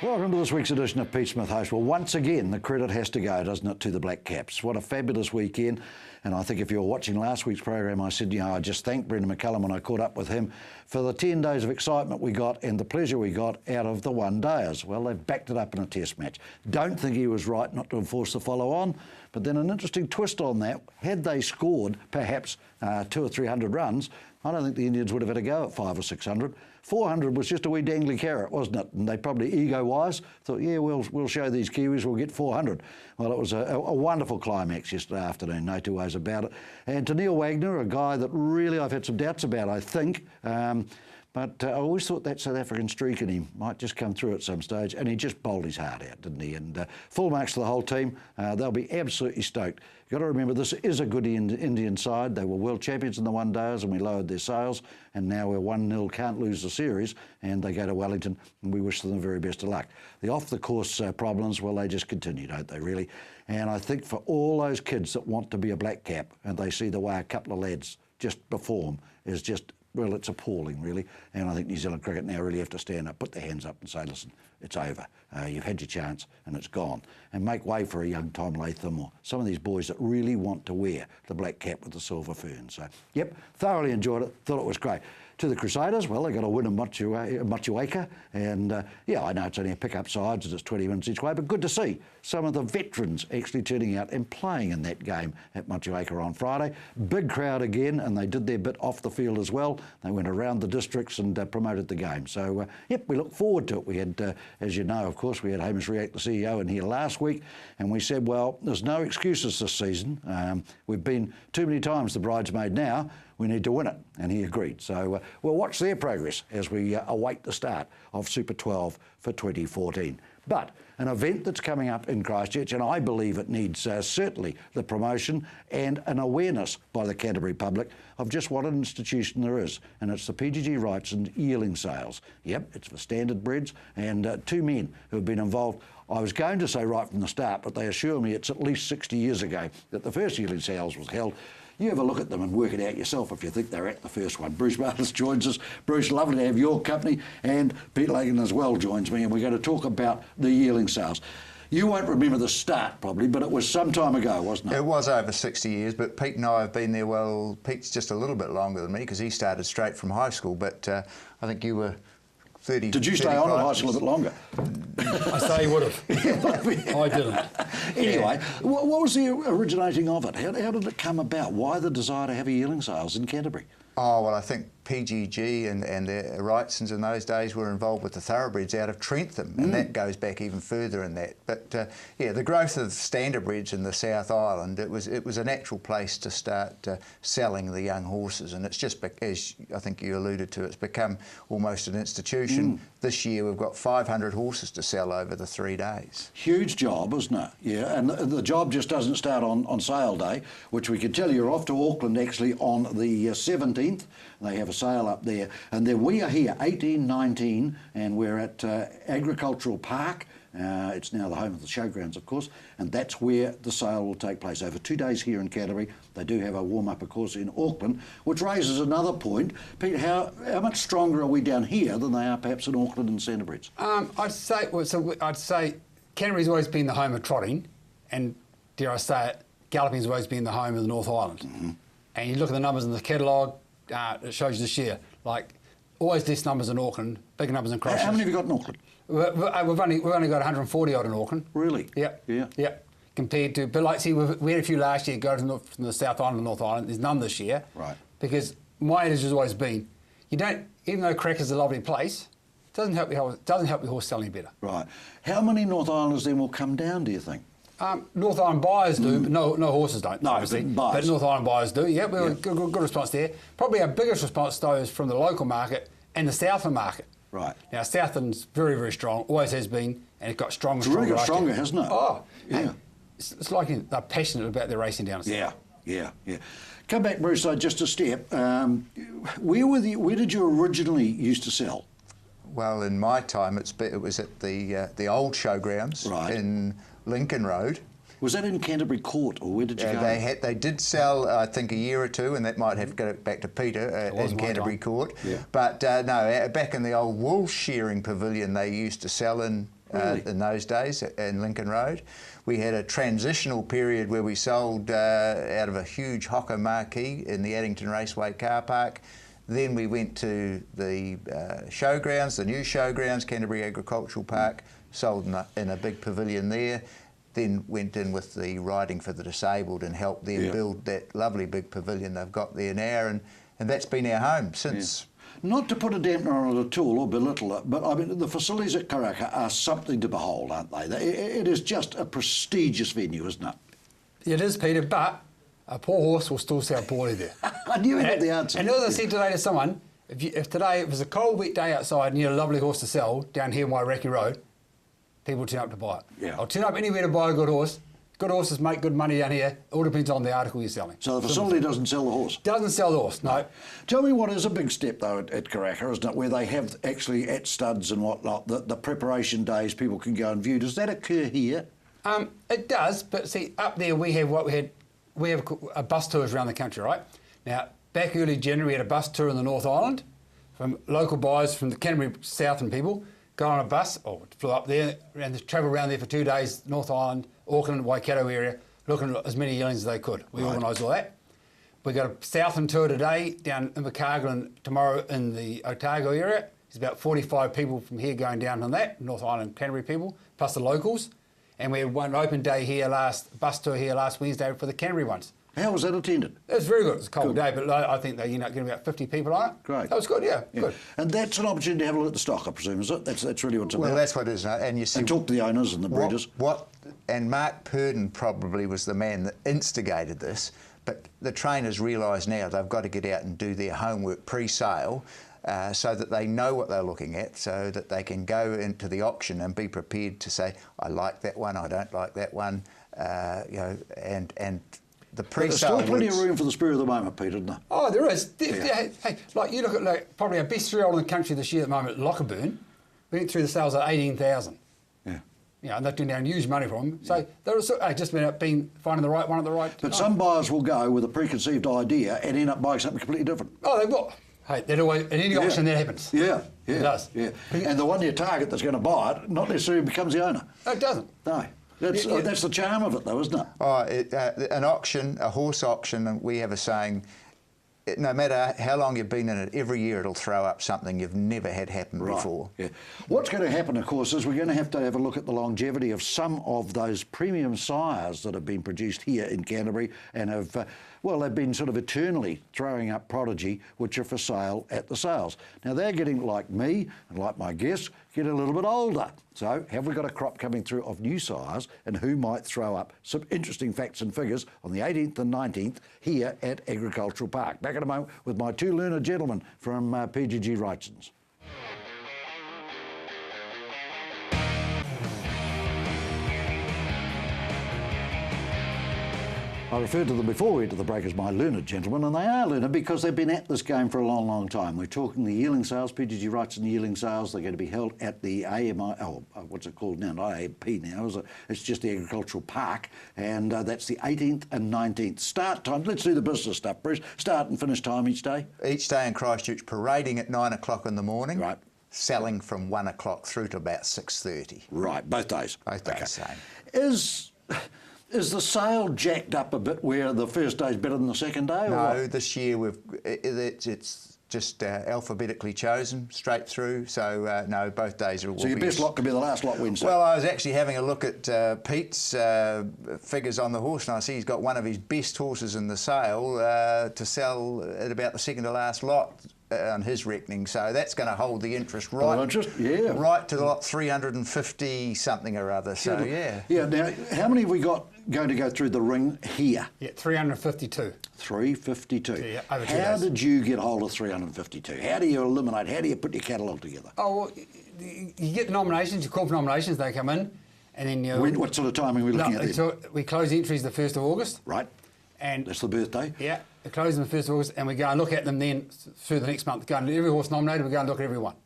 Welcome to this week's edition of Pete Smith Host. Well, once again, the credit has to go, doesn't it, to the Black Caps. What a fabulous weekend. And I think if you were watching last week's program, I said, I just thanked Brendan McCullum when I caught up with him for the 10 days of excitement we got and the pleasure we got out of the one-dayers. Well, they've backed it up in a test match. Don't think he was right not to have forced the follow-on, but then an interesting twist on that. Had they scored perhaps 200 or 300 runs, I don't think the Indians would have had a go at 500 or 600. 400 was just a wee dangly carrot, wasn't it? And they probably, ego-wise, thought, yeah, we'll show these Kiwis, we'll get 400. Well, it was a wonderful climax yesterday afternoon, no two ways about it. And to Neil Wagner, a guy that really I've had some doubts about, I think, but I always thought that South African streak in him might just come through at some stage, and he just bowled his heart out, didn't he? And full marks to the whole team. They'll be absolutely stoked. You've got to remember, this is a good Indian side. They were world champions in the one-dayers, and we lowered their sails, and now we're 1-0, can't lose the series, and they go to Wellington, and we wish them the very best of luck. The off-the-course problems, well, they just continue, don't they, really? And I think for all those kids that want to be a black cap, and they see the way a couple of lads just perform, is just... well, it's appalling, really, and I think New Zealand cricket now really have to stand up, put their hands up and say, listen, it's over. You've had your chance and it's gone. And make way for a young Tom Latham or some of these boys that really want to wear the black cap with the silver fern. So, yep, thoroughly enjoyed it, thought it was great. To the Crusaders, well, they got a win in Motueka, and yeah, I know it's only a pick-up sides and it's 20 minutes each way, but good to see some of the veterans actually turning out and playing in that game at Motueka on Friday. Big crowd again, and they did their bit off the field as well. They went around the districts and promoted the game. So, yep, we look forward to it. We had, as you know, of course, we had Hamish Riak, the CEO, in here last week, and we said, well, there's no excuses this season. We've been too many times the bridesmaid now. We need to win it, and he agreed. So we'll watch their progress as we await the start of Super 12 for 2014. But an event that's coming up in Christchurch, and I believe it needs certainly the promotion and an awareness by the Canterbury public of just what an institution there is, and it's the PGG Wrights and yearling sales. Yep, it's for standard breds, and two men who have been involved. I was going to say right from the start, but they assure me it's at least 60 years ago that the first yearling sales was held. You have a look at them and work it out yourself if you think they're at the first one. Bruce Martins joins us. Bruce, lovely to have your company, and Pete Lagan as well joins me, and we're going to talk about the yearling sales. You won't remember the start probably, but it was some time ago, wasn't it? It was over 60 years, but Pete and I have been there, well, Pete's just a little bit longer than me because he started straight from high school, but I think you were 30. Did you stay on at high school a bit longer? I say he would have. I didn't. Anyway, what was the originating of it? How did it come about? Why the desire to have a yearling sales in Canterbury? Oh, well, I think PGG and the Wrightsons in those days were involved with the thoroughbreds out of Trentham, and that goes back even further in that. But yeah, the growth of standardbreds in the South Island, it was a natural place to start selling the young horses, and it's just, as I think you alluded to, it's become almost an institution. This year we've got 500 horses to sell over the 3 days. Huge job, isn't it? Yeah, and the job just doesn't start on sale day, which we can tell you you're off to Auckland actually on the 17th. They have a sale up there, and then we are here 18-19, and we're at Agricultural Park. It's now the home of the showgrounds, of course, and that's where the sale will take place over 2 days here in Canterbury. They do have a warm-up, of course, in Auckland, which raises another point. Pete, how much stronger are we down here than they are perhaps in Auckland and Centrebred's? I'd say Canterbury's always been the home of trotting, and dare I say it, galloping's always been the home of the North Island. And you look at the numbers in the catalogue, it shows you this year, like always less numbers in Auckland, bigger numbers in Christchurch. How many have you got in Auckland? We've only got 140 odd in Auckland. Really? Yep. Yeah. Yep. Compared to, but like, see, we had a few last year go from the South Island to North Island. There's none this year. Right. Because my attitude has always been, you don't, even though Crackers is a lovely place, it doesn't help your horse selling better. Right. How many North Islanders then will come down, do you think? North Island buyers do, but no horses don't. No, obviously. buyers. But North Island buyers do. Yeah, good response there. Probably our biggest response though is from the local market and the Southland market. Right. Now Southland's very, very strong. Always has been, and it got stronger. It's really got stronger, hasn't it? Oh, yeah. Hey, it's like they're passionate about their racing down south. Yeah. Come back, Bruce. Just a step. Where did you originally used to sell? Well, in my time, it was at the old showgrounds in Lincoln Road. Was that in Canterbury Court, or where did you go? They did sell, I think, a year or two, and that might have to go back to Peter in Canterbury Court. Yeah. But no, back in the old wool shearing pavilion, they used to sell in Really? in those days in Lincoln Road. We had a transitional period where we sold out of a huge Hocker marquee in the Addington Raceway car park. Then we went to the showgrounds, the new showgrounds, Canterbury Agricultural Park, sold in a big pavilion there. Then went in with the Riding for the Disabled and helped them build that lovely big pavilion they've got there now, and that's been our home since. Not to put a dampener on it at all or belittle it, but I mean, the facilities at Karaka are something to behold, aren't they? It is just a prestigious venue, isn't it? It is, Peter, but a poor horse will still sell poorly there. I knew he had the answer. And as I said today to someone, if today it was a cold, wet day outside and you had a lovely horse to sell down here in Wairaki Road, people turn up to buy it. Yeah. I'll turn up anywhere to buy a good horse. Good horses make good money down here. It all depends on the article you're selling. So the facility doesn't sell the horse? Doesn't sell the horse, no. Tell me what is a big step, though, at Karaka, isn't it, where they have actually at studs and whatnot, the preparation days people can go and view. Does that occur here? It does, but see, up there we have a bus tours around the country, right? Now, back early January, we had a bus tour in the North Island from local buyers from the Canterbury Southern people. Got on a bus, or flew up there, and travelled around there for 2 days, North Island, Auckland, Waikato area, looking at as many yearlings as they could. We organised all that. We got a Southern tour today down in Invercargill and tomorrow in the Otago area. There's about 45 people from here going down on that, North Island Canterbury people, plus the locals. And we had one open day here bus tour here last Wednesday for the Canterbury ones. How was that attended? It was very good. It was a cold day, but I think they getting about 50 people on it. Great. That was good, yeah. Good. And that's an opportunity to have a look at the stock, I presume, is it? That's really what it's about. Well, that's what it is, and you see. And talk to the owners and the breeders. And Mark Purdon probably was the man that instigated this, but the trainers realise now they've got to get out and do their homework pre-sale. So that they know what they're looking at, so that they can go into the auction and be prepared to say, I like that one, I don't like that one, and the pre-sale. There's still plenty of room for the spur of the moment, Peter, isn't there? Oh, there is. Hey, like you look at probably our best three-year-old in the country this year at the moment, Lochaburn, we went through the sales at 18,000. Yeah. And they're doing down huge money from them. So they're just been finding the right one at the right time. But some buyers will go with a preconceived idea and end up buying something completely different. Oh, they will. Hey, that always, in any auction that happens. Yeah. It does. Yeah. And the one you target that's going to buy it not necessarily becomes the owner. No, it doesn't. No. That's the charm of it, though, isn't it? An auction, a horse auction, and we have a saying, no matter how long you've been in it, every year it'll throw up something you've never had happen before. Yeah. What's going to happen, of course, is we're going to have a look at the longevity of some of those premium sires that have been produced here in Canterbury and have, they've been sort of eternally throwing up prodigy, which are for sale at the sales. Now, they're getting, like me and like my guests, get a little bit older. So have we got a crop coming through of new sires and who might throw up some interesting facts and figures on the 18th and 19th here at Agricultural Park. Back in a moment with my two learned gentlemen from PGG Wrightsons. I referred to them before we went to the break as my learned gentlemen, and they are learned because they've been at this game for a long, long time. We're talking the yearling sales, PGG Wrightson yearling sales. They're going to be held at the AMI, what's it called now? Not AMP now, is it? It's just the Agricultural Park, and that's the 18th and 19th. Start time, let's do the business stuff, Bruce. Start and finish time each day? Each day in Christchurch, parading at 9 o'clock in the morning. Right. Selling from 1 o'clock through to about 6:30. Right, both days. Both days, same. Is the sale jacked up a bit where the first day's better than the second day? No, this year it's just alphabetically chosen straight through. So no, both days are. So your best lot could be the last lot Wednesday. Well, I was actually having a look at Pete's figures on the horse, and I see he's got one of his best horses in the sale to sell at about the second to last lot on his reckoning. So that's going to hold the interest right to the lot 350 something or other. So yeah. Yeah. Now, how many have we got going to go through the ring here? Yeah, 352. 352. Yeah, over 2 How days. did you get hold of 352? How do you eliminate? How do you put your catalogue together? Oh, well, you get the nominations, you call for nominations, they come in, and then you. What sort of timing are we looking at then? So we close the entries the 1st of August. Right. And that's the birthday. Yeah, we close them the 1st of August, and we go and look at them then through the next month. Go and every horse nominated, we go and look at every one.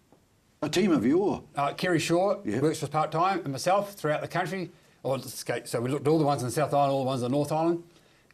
A team of you, or? Kerry Shaw works for us part-time, and myself throughout the country. So we looked at all the ones in the South Island, all the ones in the North Island,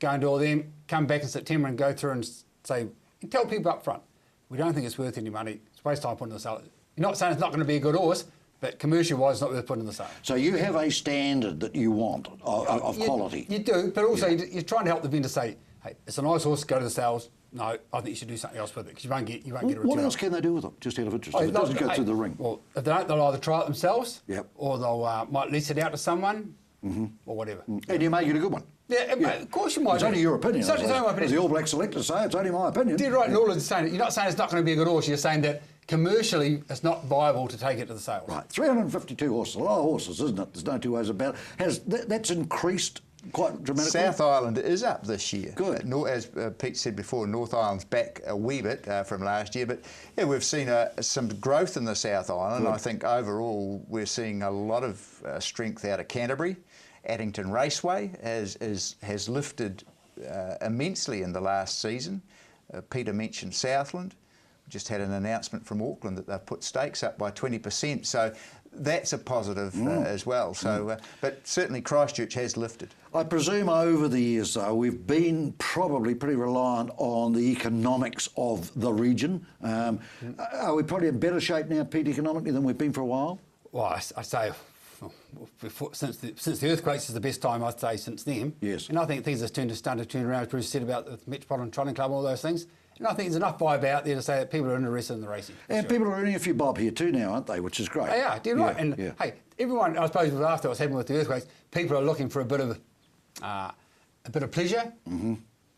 go and do all them, come back in September and go through and say, and tell people up front, we don't think it's worth any money. It's a waste of time putting this out. You're not saying it's not going to be a good horse, but commercial-wise, it's not worth putting in the sale. So you have a standard that you want of quality. You do, but also you're trying to help the vendor say, hey, it's a nice horse, go to the sales. No, I think you should do something else with it because you won't get a return. What else can they do with it? Just out of interest, if it doesn't go through the ring. Well, if they don't, they'll either try it themselves, Yep. or they'll might lease it out to someone, or whatever. And you make it a good one. Yeah, of course you might. It's only your opinion. It's only my As opinion. the All Black selectors say, it's only my opinion. You're right, and all of saying you're not saying it's not going to be a good horse. You're saying that commercially it's not viable to take it to the sales. Right, 352 horses, a lot of horses, isn't it? There's no two ways about it. That's increased quite dramatically? South Island is up this year. Good. As Pete said before, North Island's back a wee bit from last year, but yeah, we've seen some growth in the South Island. Good. I think overall we're seeing a lot of strength out of Canterbury. Addington Raceway has lifted immensely in the last season. Peter mentioned Southland. We just had an announcement from Auckland that they've put stakes up by 20%. So that's a positive as well. So, but certainly Christchurch has lifted. I presume over the years, though, we've been probably pretty reliant on the economics of the region. Are we probably in better shape now, Pete, economically than we've been for a while? Well, I say since the earthquakes is the best time, I'd say, since then. Yes. And I think things have started to turn around, as Bruce said about the Metropolitan Trotting Club and all those things. And I think there's enough vibe out there to say that people are interested in the racing. And people are earning a few bob here too now, aren't they? Which is great. They are, you're right. And hey, everyone, I suppose, after what's happened with the earthquakes, people are looking for a bit of pleasure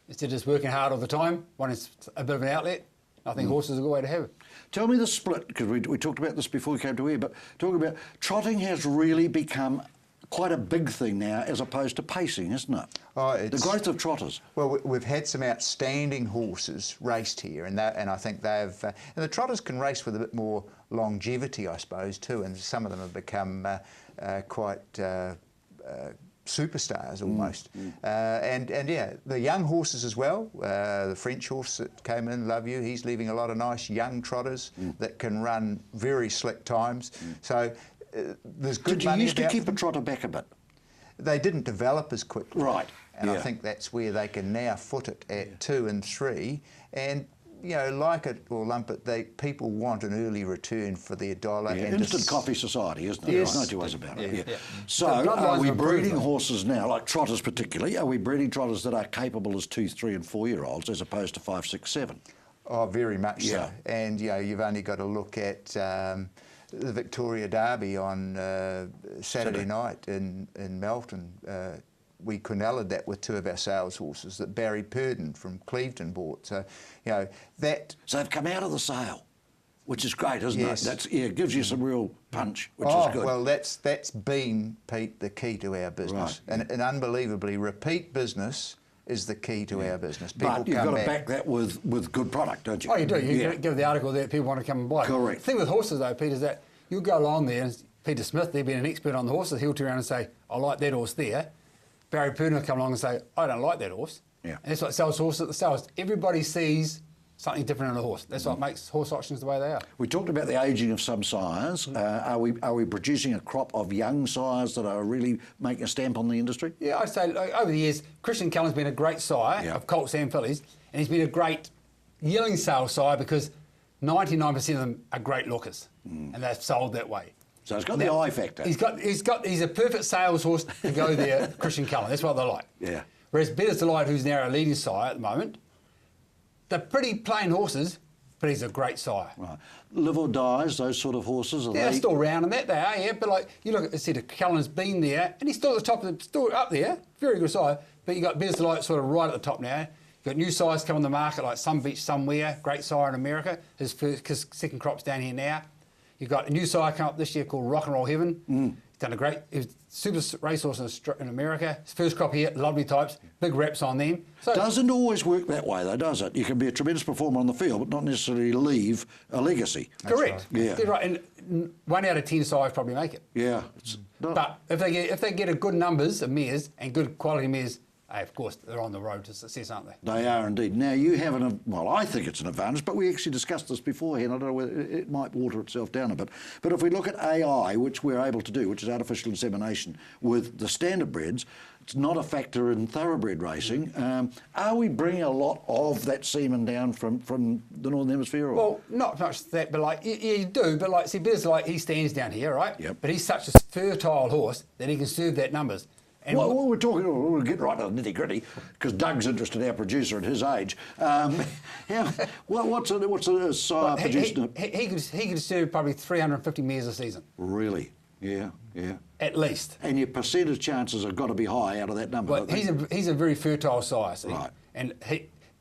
instead of just working hard all the time. Wanting a bit of an outlet. I think horses are a good way to have it. Tell me the split, because we talked about this before we came to here, but talking about trotting has really become quite a big thing now as opposed to pacing, isn't it? Oh, the growth of trotters. Well, we've had some outstanding horses raced here, and I think they've... and the trotters can race with a bit more longevity, I suppose, too, and some of them have become quite... superstars almost. And yeah, the young horses as well. The French horse that came in, Love You, he's leaving a lot of nice young trotters that can run very slick times. So there's good Did you money used to about keep them. a trotter back a bit? They didn't develop as quickly. Right, And I yeah. think that's where they can now foot it at 2 and 3. And you know, like it or lump it, people want an early return for their dollar. Yeah, and instant coffee society, isn't it? Yes. There's no two ways about it. Yeah. So, The bloodlines are we have improved, breeding though. horses now, like trotters particularly? Are we breeding trotters that are capable as 2, 3, and 4-year-olds as opposed to 5, 6, 7? Oh, very much Yeah. so. And you know, you've only got to look at the Victoria Derby on Saturday night in Melton. We quineled that with 2 of our sales horses that Barry Purdon from Clevedon bought. So, you know, that... So they've come out of the sale, which is great, isn't Yes. it? That's, it gives you some real punch, which is good. Well, that's been, Pete, the key to our business. Right. And unbelievably, repeat business is the key to our business. People But you've come got to back. back that with good product, don't you? Oh, you do. You give the article there, people want to come and buy it. Correct. The thing with horses, though, Pete, is that you'll go along there, and Peter Smith, they've been an expert on the horses, he'll turn around and say, I like that horse there. Barry Purdon will come along and say, I don't like that horse. Yeah. And that's what sells horses at the sales. Everybody sees something different in a horse. That's what makes horse auctions the way they are. We talked about the ageing of some sires. Are we producing a crop of young sires that are really making a stamp on the industry? Yeah, I'd say like, over the years, Christian Cullen's been a great sire Yeah. of colts and fillies, and he's been a great yearling sale sire because 99% of them are great lookers, and they're sold that way. So it's got the eye factor. He's a perfect sales horse to go there, Christian Cullen. That's what they like. Yeah. Whereas Better's Delight, who's now a leading sire at the moment, they're pretty plain horses, but he's a great sire. Right. Live or dies, those sort of horses, are Yeah, they're they? still round and that they are, yeah. But like you look at the set of Cullen's been there, and he's still at the top of the, still up there, very good sire. But you got Better's Delight sort of right at the top now. You got new sires coming on the market like Some Beach Somewhere, great sire in America. His second crop's down here now. You've got a new sire come up this year called Rock and Roll Heaven. He's done a great, he's super racehorse in America. His first crop here, lovely types, big reps on them. So Doesn't always work that way, though, does it? You can be a tremendous performer on the field, but not necessarily leave a legacy. correct. right. Yeah. They're right. And 1 out of 10 sires probably make it. Yeah. It's not, But if they get a good numbers of mares and good quality mares of course, they're on the road to success, aren't they? They are indeed. Now, you have well, I think it's an advantage, but we actually discussed this beforehand. I don't know whether it might water itself down a bit. But if we look at AI, which we're able to do, which is artificial insemination, with the standard breds, it's not a factor in thoroughbred racing. Are we bringing a lot of that semen down from the Northern Hemisphere? Or? Well, not much that, but like, you do, but like, see, Bez, like, he stands down here, right? Yep. But he's such a fertile horse that he can serve that numbers. And Well, we're talking. We'll get right to the nitty gritty because Doug's interested, our producer, at his age. What's a sire produced? he could serve probably 350 mares a season, Really? Yeah. at least. And your percentage chances have got to be high out of that number. Well, he's a very fertile sire, see? Right. And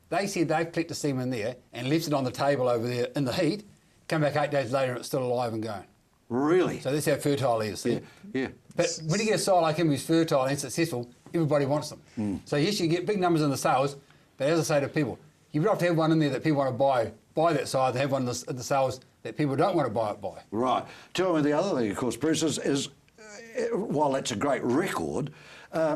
they said they've collected the semen there and left it on the table over there in the heat. Come back 8 days later, and it's still alive and going. Really? So that's how fertile he is. See? Yeah. But when you get a sire like him who's fertile and successful, everybody wants them. So yes, you get big numbers in the sales, but as I say to people, you would have to have one in there that people want to buy that sire, to have one in the sales that people don't want to buy it by. Right. Tell me the other thing, of course, Bruce, is while that's a great record,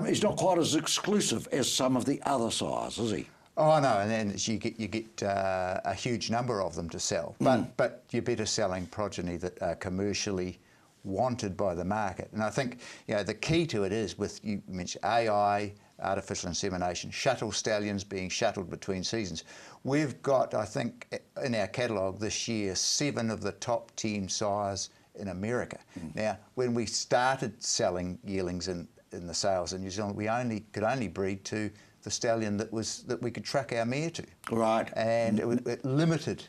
he's not quite as exclusive as some of the other sires, is he? Oh no, and then you get a huge number of them to sell, but you're better selling progeny that are commercially wanted by the market. And I think the key to it is with, you mentioned AI, artificial insemination, shuttle stallions being shuttled between seasons. We've got, I think, in our catalogue this year, 7 of the top 10 sires in America. Now, when we started selling yearlings in the sales in New Zealand, we could only breed to the stallion that we could truck our mare to. Right. And it limited.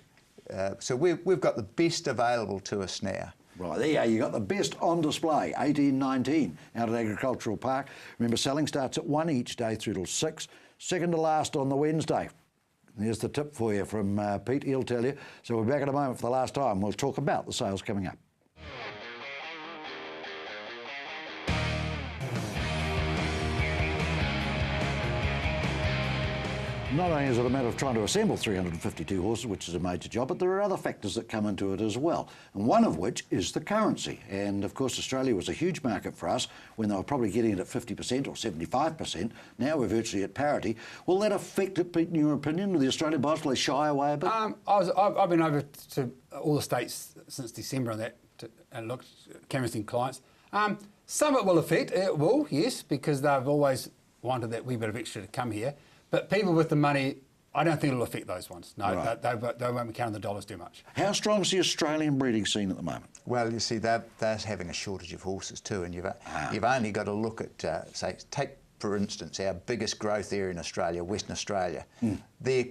So we've got the best available to us now. Right, there you go. You got the best on display, 1819, out at Agricultural Park. Remember, selling starts at 1 each day through till 6, second to last on the Wednesday. There's the tip for you from Pete, he'll tell you. So we're back in a moment for the last time. We'll talk about the sales coming up. Not only is it a matter of trying to assemble 352 horses, which is a major job, but there are other factors that come into it as well, and one of which is the currency. And of course, Australia was a huge market for us when they were probably getting it at 50% or 75%. Now we're virtually at parity. Will that affect it, Pete, in your opinion? Will the Australian buyers, will they shy away a bit? I've been over to all the states since December and and looked canvassing clients. Some it will affect. It will, yes, because they've always wanted that wee bit of extra to come here. But people with the money, I don't think it'll affect those ones. No, Right. they won't be counting the dollars too much. How strong is the Australian breeding scene at the moment? Well, you see, they're having a shortage of horses too, and you've only got to look at, take for instance, our biggest growth area in Australia, Western Australia. Their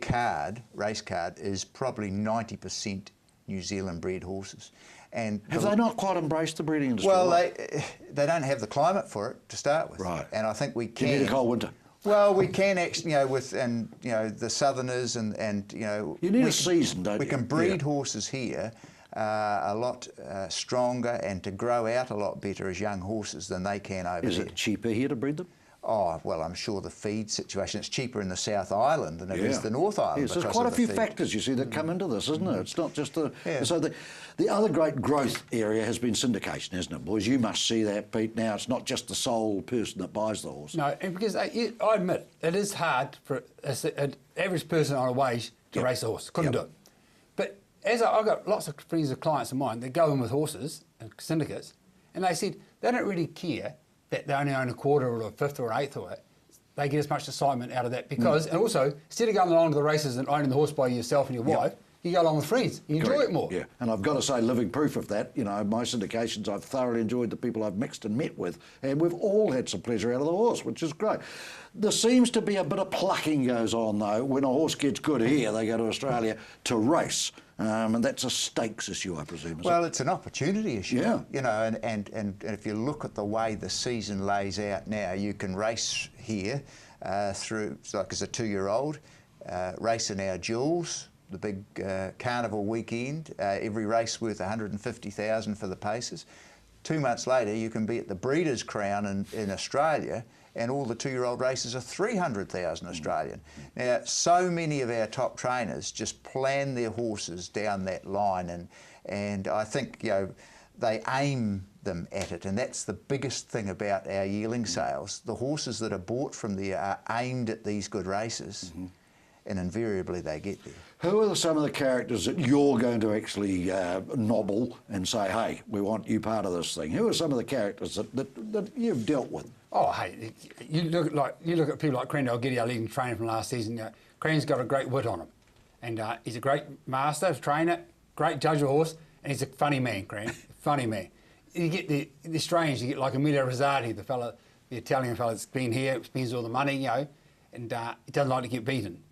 race card, is probably 90% New Zealand bred horses. And Have they not quite embraced the breeding industry? well, they don't have the climate for it to start with. Right. And I think we You can. need a cold winter. Well, we can actually, the Southerners and You need a season, don't we you? can breed Yeah. horses here a lot stronger and to grow out a lot better as young horses than they can over Is there. it cheaper here to breed them? Oh, well, I'm sure the feed situation, it's cheaper in the South Island than it is the North Island. Yes, there's because quite a of the few feed. factors, you see, that come into this, isn't it? It's not just the... Yeah. So the other great growth area has been syndication, isn't it, boys? You must see that, Pete. Now, it's not just the sole person that buys the horse. No, and because I admit, it is hard for an average person on a wage to race a horse. Couldn't do it. But I've got lots of friends of clients of mine that go in with horses and syndicates, and they said they don't really care that they only own a quarter or a fifth or an eighth of it. They get as much excitement out of that because, and also, instead of going along to the races and owning the horse by yourself and your wife, you go along with friends. You enjoy it more. Yeah, and I've got to say, living proof of that, my syndications, I've thoroughly enjoyed the people I've mixed and met with, and we've all had some pleasure out of the horse, which is great. There seems to be a bit of plucking goes on, though. When a horse gets good here, they go to Australia to race. And that's a stakes issue, I presume. Well, it's an opportunity issue. Yeah. And if you look at the way the season lays out now, you can race here through, like as a 2-year-old, race in our jewels, the big carnival weekend, every race worth 150,000 for the paces. 2 months later, you can be at the Breeders' Crown in Australia, and all the 2-year-old races are 300,000 Australian. Now, so many of our top trainers just plan their horses down that line, and I think they aim them at it, and that's the biggest thing about our yearling sales. The horses that are bought from there are aimed at these good races, and invariably they get there. Who are some of the characters that you're going to actually nobble and say, hey, we want you part of this thing? Who are some of the characters that you've dealt with? Oh, hey, you look at people like Crendell Giddy, our leading trainer from last season. Cren's got a great wit on him, and he's a great master, trainer, great judge of horse, and he's a funny man, Cren, funny man. You get the Australians, you get like Emilio Rosati, the Italian fella that's been here, spends all the money, and he doesn't like to get beaten.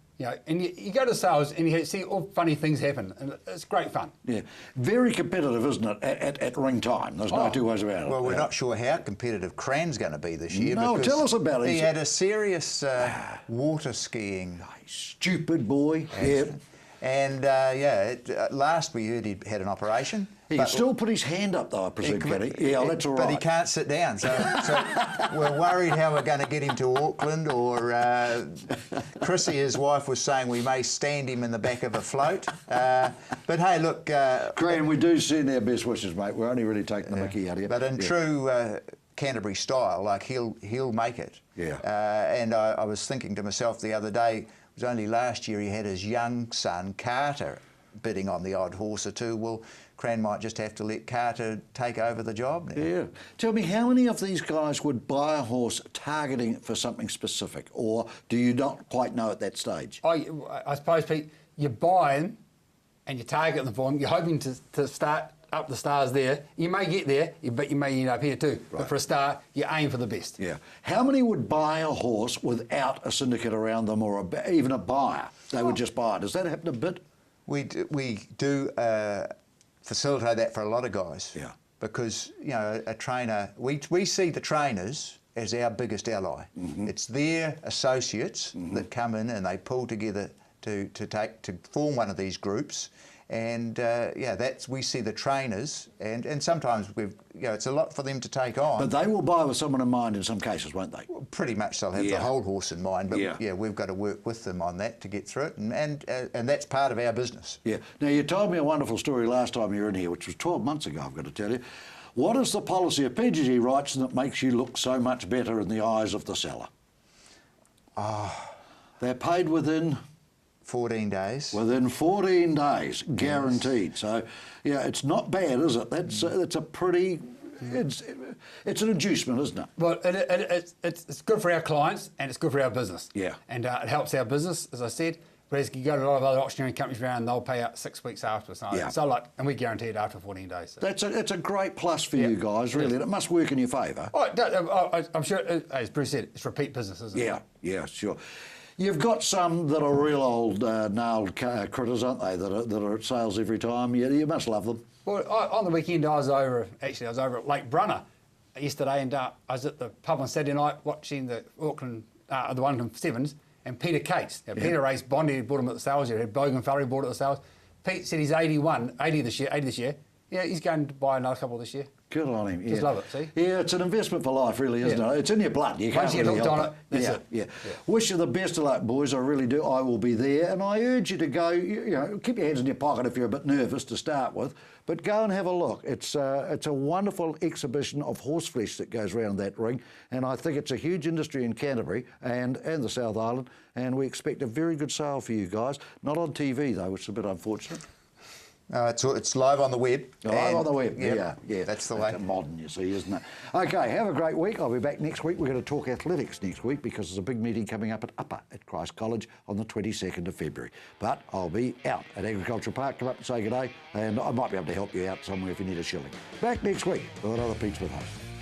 And you go to sales and you see all funny things happen, and it's great fun. Yeah, very competitive, isn't it, at ring time? There's no two ways about it. Well, we're not sure how competitive Cran's going to be this year. No, tell us about it. He had a serious water skiing. Stupid boy. Accident. And last we heard he had an operation. He can still put his hand up, though, I presume, can he? Yeah, that's all right. But he can't sit down, so we're worried how we're going to get him to Auckland. Or Chrissy, his wife, was saying we may stand him in the back of a float. But hey, look, Graham, we do send our best wishes, mate. We're only really taking the mickey out of you. But in true Canterbury style, like he'll make it. Yeah. And I was thinking to myself the other day, it was only last year he had his young son Carter bidding on the odd horse or two. Well, Cran might just have to let Carter take over the job now. Yeah. Tell me, how many of these guys would buy a horse targeting it for something specific, or do you not quite know at that stage? I suppose, Pete, you buy them and you target them for them. You're hoping to start up the stars there. You may get there, but you may end up here too. Right. But for a start, you aim for the best. Yeah. How many would buy a horse without a syndicate around them, or even a buyer? They would just buy it. Does that happen a bit? We do facilitate that for a lot of guys. Yeah. Because, a trainer, we see the trainers as our biggest ally. It's their associates that come in and they pull together to form one of these groups. And we see the trainers, and sometimes it's a lot for them to take on. But they will buy with someone in mind in some cases, won't they? Well, pretty much they'll have the whole horse in mind. But we've got to work with them on that to get through it, and that's part of our business. Yeah. Now, you told me a wonderful story last time you were in here, which was 12 months ago, I've got to tell you. What is the policy of PGG Wrightson that makes you look so much better in the eyes of the seller? They're paid within 14 days. Within 14 days, guaranteed. Yes. So, it's not bad, is it? That's a pretty. It's an inducement, isn't it? Well, it's good for our clients and it's good for our business. Yeah. And it helps our business, as I said. Whereas you go to a lot of other auctioneering companies around, they'll pay out 6 weeks after. And we guarantee it after 14 days. So. It's a great plus for you guys, really. And it must work in your favour. I'm sure, as Bruce said, it's repeat business, isn't it? Yeah, sure. You've got some that are real old gnarled critters, aren't they, that are at sales every time. You must love them. Well, on the weekend I was over at Lake Brunner yesterday, and I was at the pub on Saturday night watching the Auckland, the one from Sevens, and Peter Cates. Peter raced Bondi, bought him at the sales here. Bogan Furry bought it at the sales. Pete said he's 80 this year. Yeah, he's going to buy another couple this year. Good on him. Just love it, see? Yeah, it's an investment for life, really, isn't it? It's in your blood. You can't Once you really looked help on it, that's it. Yeah. Wish you the best of luck, boys. I really do. I will be there. And I urge you to go, keep your hands in your pocket if you're a bit nervous to start with, but go and have a look. It's a wonderful exhibition of horse flesh that goes around that ring, and I think it's a huge industry in Canterbury and the South Island, and we expect a very good sale for you guys. Not on TV, though, which is a bit unfortunate. It's live on the web. Live on the web, yeah. That's the way. Modern, you see, isn't it? Okay, have a great week. I'll be back next week. We're going to talk athletics next week because there's a big meeting coming up at Upper at Christ College on the 22nd of February. But I'll be out at Agricultural Park. Come up and say good day, and I might be able to help you out somewhere if you need a shilling. Back next week with another Pete Smith Host.